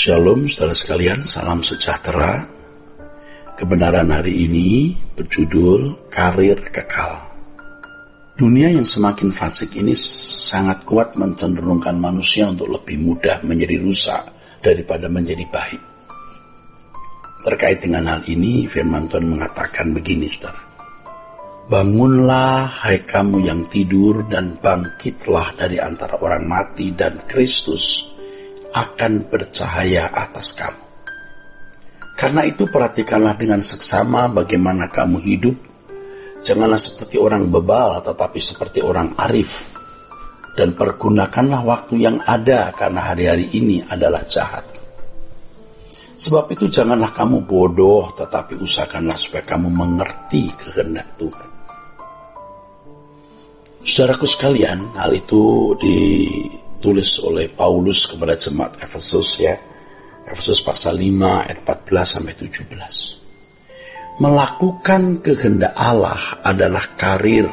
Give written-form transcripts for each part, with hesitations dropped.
Shalom saudara sekalian, salam sejahtera. Kebenaran hari ini berjudul Karir Kekal. Dunia yang semakin fasik ini sangat kuat mencenderungkan manusia untuk lebih mudah menjadi rusak daripada menjadi baik. Terkait dengan hal ini, firman Tuhan mengatakan begini, saudara. Bangunlah, hai kamu yang tidur, dan bangkitlah dari antara orang mati, dan Kristus akan bercahaya atas kamu. Karena itu perhatikanlah dengan seksama bagaimana kamu hidup. Janganlah seperti orang bebal, tetapi seperti orang arif. Dan pergunakanlah waktu yang ada, karena hari-hari ini adalah jahat. Sebab itu janganlah kamu bodoh, tetapi usahakanlah supaya kamu mengerti kehendak Tuhan. Saudaraku sekalian, hal itu ditulis oleh Paulus kepada jemaat Efesus, ya. Efesus pasal 5 ayat 14 sampai 17. Melakukan kehendak Allah adalah karir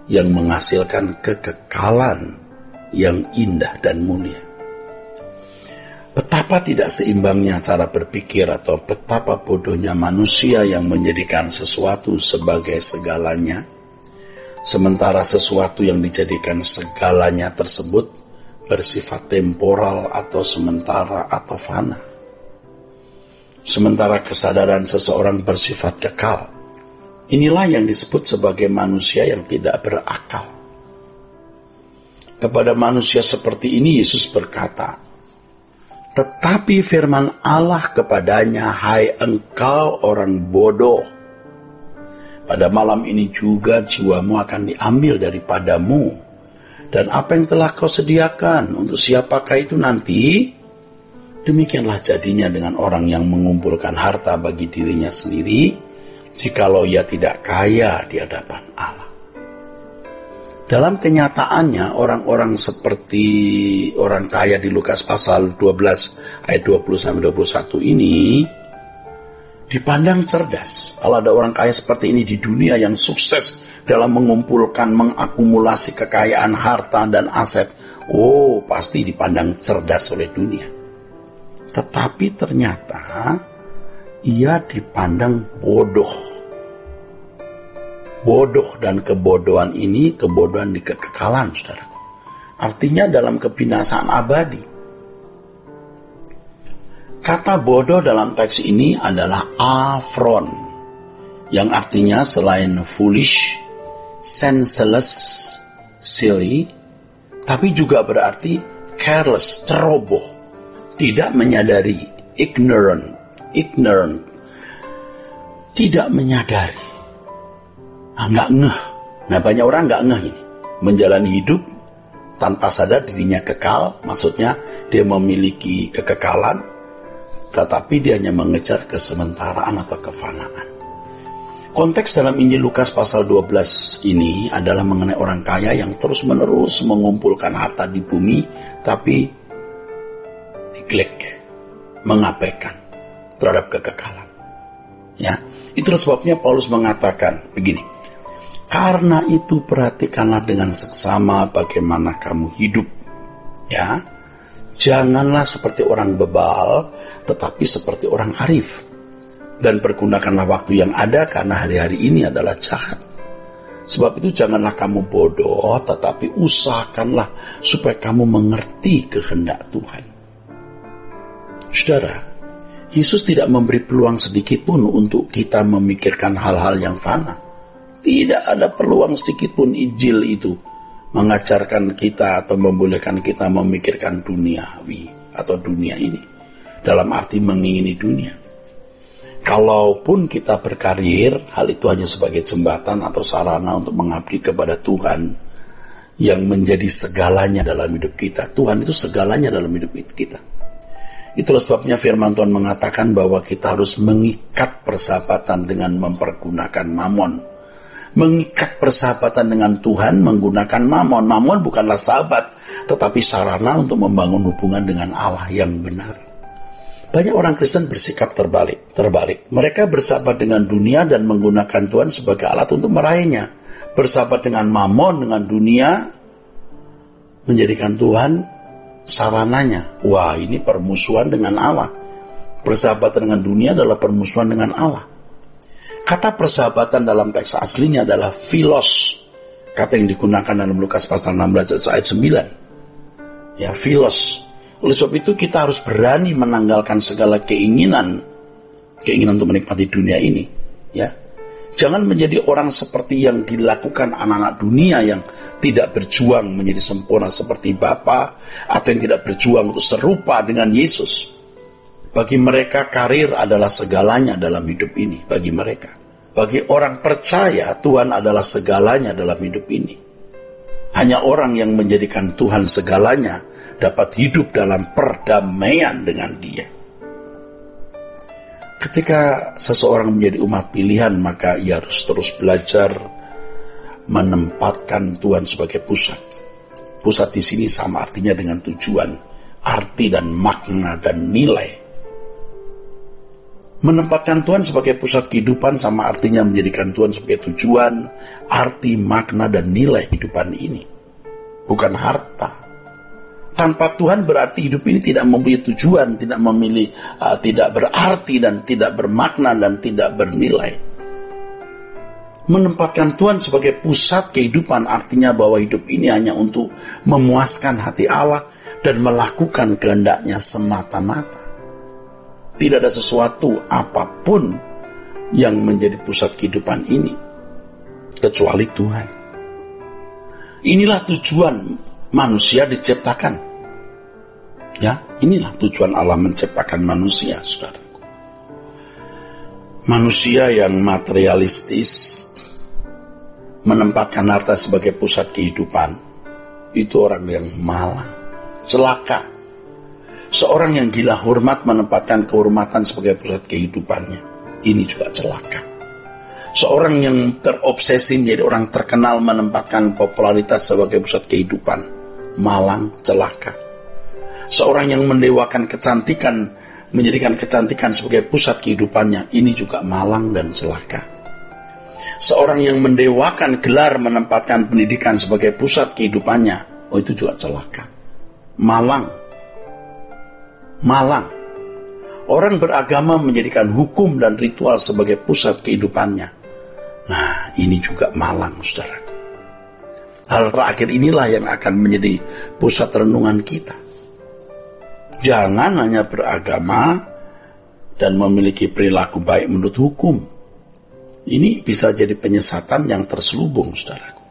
yang menghasilkan kekekalan yang indah dan mulia. Betapa tidak seimbangnya cara berpikir atau betapa bodohnya manusia yang menjadikan sesuatu sebagai segalanya, sementara sesuatu yang dijadikan segalanya tersebut bersifat temporal atau sementara atau fana. Sementara kesadaran seseorang bersifat kekal. Inilah yang disebut sebagai manusia yang tidak berakal. Kepada manusia seperti ini Yesus berkata, tetapi firman Allah kepadanya, hai engkau orang bodoh, pada malam ini juga jiwamu akan diambil daripadamu, dan apa yang telah kau sediakan, untuk siapakah itu nanti? Demikianlah jadinya dengan orang yang mengumpulkan harta bagi dirinya sendiri, jikalau ia tidak kaya di hadapan Allah. Dalam kenyataannya, orang-orang seperti orang kaya di Lukas pasal 12 ayat 20-21 ini dipandang cerdas. Kalau ada orang kaya seperti ini di dunia yang sukses dalam mengumpulkan, mengakumulasi kekayaan, harta, dan aset, pasti dipandang cerdas oleh dunia. Tetapi ternyata ia dipandang bodoh. Bodoh dan kebodohan ini, kebodohan di kekekalan, saudara. Artinya dalam kebinasaan abadi. Kata bodoh dalam teks ini adalah afron, yang artinya selain foolish, senseless, silly, tapi juga berarti careless, ceroboh, tidak menyadari, ignorant, tidak menyadari, nggak ngeh. Nah, banyak orang nggak ngeh ini, menjalani hidup tanpa sadar dirinya kekal, maksudnya dia memiliki kekekalan, tetapi dia hanya mengejar kesementaraan atau kefanaan. Konteks dalam Injil Lukas pasal 12 ini adalah mengenai orang kaya yang terus-menerus mengumpulkan harta di bumi, tapi neglect, mengabaikan terhadap kekekalan. Ya, itulah sebabnya Paulus mengatakan begini, karena itu perhatikanlah dengan seksama bagaimana kamu hidup. Ya, janganlah seperti orang bebal, tetapi seperti orang arif. Dan pergunakanlah waktu yang ada, karena hari-hari ini adalah jahat. Sebab itu janganlah kamu bodoh, tetapi usahakanlah supaya kamu mengerti kehendak Tuhan. Saudara, Yesus tidak memberi peluang sedikit pun untuk kita memikirkan hal-hal yang fana. Tidak ada peluang sedikit pun Injil itu mengajarkan kita atau membolehkan kita memikirkan duniawi atau dunia ini, dalam arti mengingini dunia. Kalaupun kita berkarir, hal itu hanya sebagai jembatan atau sarana untuk mengabdi kepada Tuhan yang menjadi segalanya dalam hidup kita. Tuhan itu segalanya dalam hidup kita. Itulah sebabnya firman Tuhan mengatakan bahwa kita harus mengikat persahabatan dengan mempergunakan mamon. Mengikat persahabatan dengan Tuhan menggunakan mamon. Mamon bukanlah sahabat, tetapi sarana untuk membangun hubungan dengan Allah yang benar. Banyak orang Kristen bersikap terbalik. Mereka bersahabat dengan dunia dan menggunakan Tuhan sebagai alat untuk meraihnya. Bersahabat dengan mamon, dengan dunia, menjadikan Tuhan sarananya. Wah, ini permusuhan dengan Allah. Persahabatan dengan dunia adalah permusuhan dengan Allah. Kata persahabatan dalam teks aslinya adalah philos. Kata yang digunakan dalam Lukas pasal 16 ayat 9. Ya, philos. Oleh sebab itu kita harus berani menanggalkan segala keinginan untuk menikmati dunia ini. Ya, jangan menjadi orang seperti yang dilakukan anak-anak dunia yang tidak berjuang menjadi sempurna seperti Bapa, atau yang tidak berjuang untuk serupa dengan Yesus. Bagi mereka karir adalah segalanya dalam hidup ini. Bagi orang percaya, Tuhan adalah segalanya dalam hidup ini. Hanya orang yang menjadikan Tuhan segalanya dapat hidup dalam perdamaian dengan Dia. Ketika seseorang menjadi umat pilihan, maka ia harus terus belajar menempatkan Tuhan sebagai pusat. Pusat di sini sama artinya dengan tujuan, arti dan makna dan nilai. Menempatkan Tuhan sebagai pusat kehidupan sama artinya menjadikan Tuhan sebagai tujuan, arti, makna, dan nilai kehidupan ini. Bukan harta. Tanpa Tuhan berarti hidup ini tidak mempunyai tujuan, tidak berarti dan tidak bermakna dan tidak bernilai. Menempatkan Tuhan sebagai pusat kehidupan artinya bahwa hidup ini hanya untuk memuaskan hati Allah dan melakukan kehendaknya semata-mata. Tidak ada sesuatu apapun yang menjadi pusat kehidupan ini kecuali Tuhan. Inilah tujuan manusia diciptakan. Ya, inilah tujuan Allah menciptakan manusia, saudaraku. Manusia yang materialistis, menempatkan harta sebagai pusat kehidupan, itu orang yang malang, celaka. Seorang yang gila hormat menempatkan kehormatan sebagai pusat kehidupannya, ini juga celaka. Seorang yang terobsesi menjadi orang terkenal menempatkan popularitas sebagai pusat kehidupan, malang, celaka. Seorang yang mendewakan kecantikan, menjadikan kecantikan sebagai pusat kehidupannya, ini juga malang dan celaka. Seorang yang mendewakan gelar menempatkan pendidikan sebagai pusat kehidupannya, itu juga celaka. Malang. Orang beragama menjadikan hukum dan ritual sebagai pusat kehidupannya. Nah, ini juga malang, saudaraku. Hal terakhir inilah yang akan menjadi pusat renungan kita. Jangan hanya beragama dan memiliki perilaku baik menurut hukum. Ini bisa jadi penyesatan yang terselubung, saudaraku.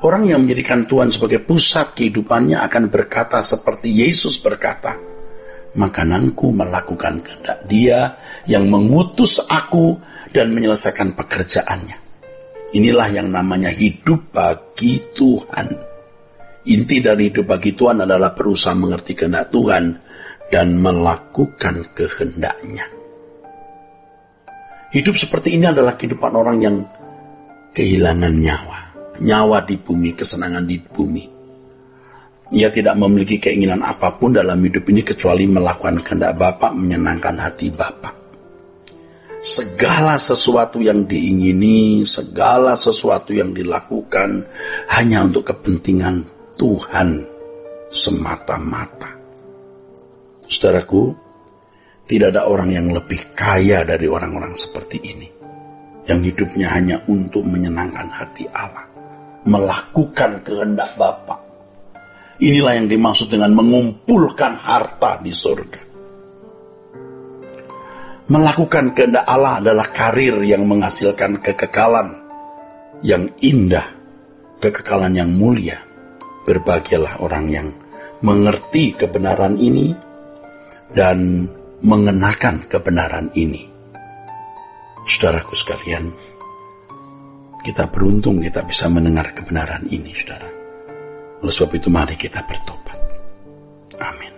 Orang yang menjadikan Tuhan sebagai pusat kehidupannya akan berkata seperti Yesus berkata, makananku melakukan kehendak Dia yang mengutus aku dan menyelesaikan pekerjaannya. Inilah yang namanya hidup bagi Tuhan. Inti dari hidup bagi Tuhan adalah berusaha mengerti kehendak Tuhan dan melakukan kehendaknya. Hidup seperti ini adalah kehidupan orang yang kehilangan nyawa di bumi, kesenangan di bumi. Ia tidak memiliki keinginan apapun dalam hidup ini kecuali melakukan kehendak Bapa, menyenangkan hati Bapa. Segala sesuatu yang diingini, segala sesuatu yang dilakukan hanya untuk kepentingan Tuhan semata-mata. Saudaraku, tidak ada orang yang lebih kaya dari orang-orang seperti ini, yang hidupnya hanya untuk menyenangkan hati Allah, melakukan kehendak Bapa. Inilah yang dimaksud dengan mengumpulkan harta di surga. Melakukan kehendak Allah adalah karir yang menghasilkan kekekalan yang indah, kekekalan yang mulia. Berbahagialah orang yang mengerti kebenaran ini dan mengenakan kebenaran ini. Saudaraku sekalian, kita beruntung kita bisa mendengar kebenaran ini, saudara. Oleh sebab itu mari kita bertobat. Amin.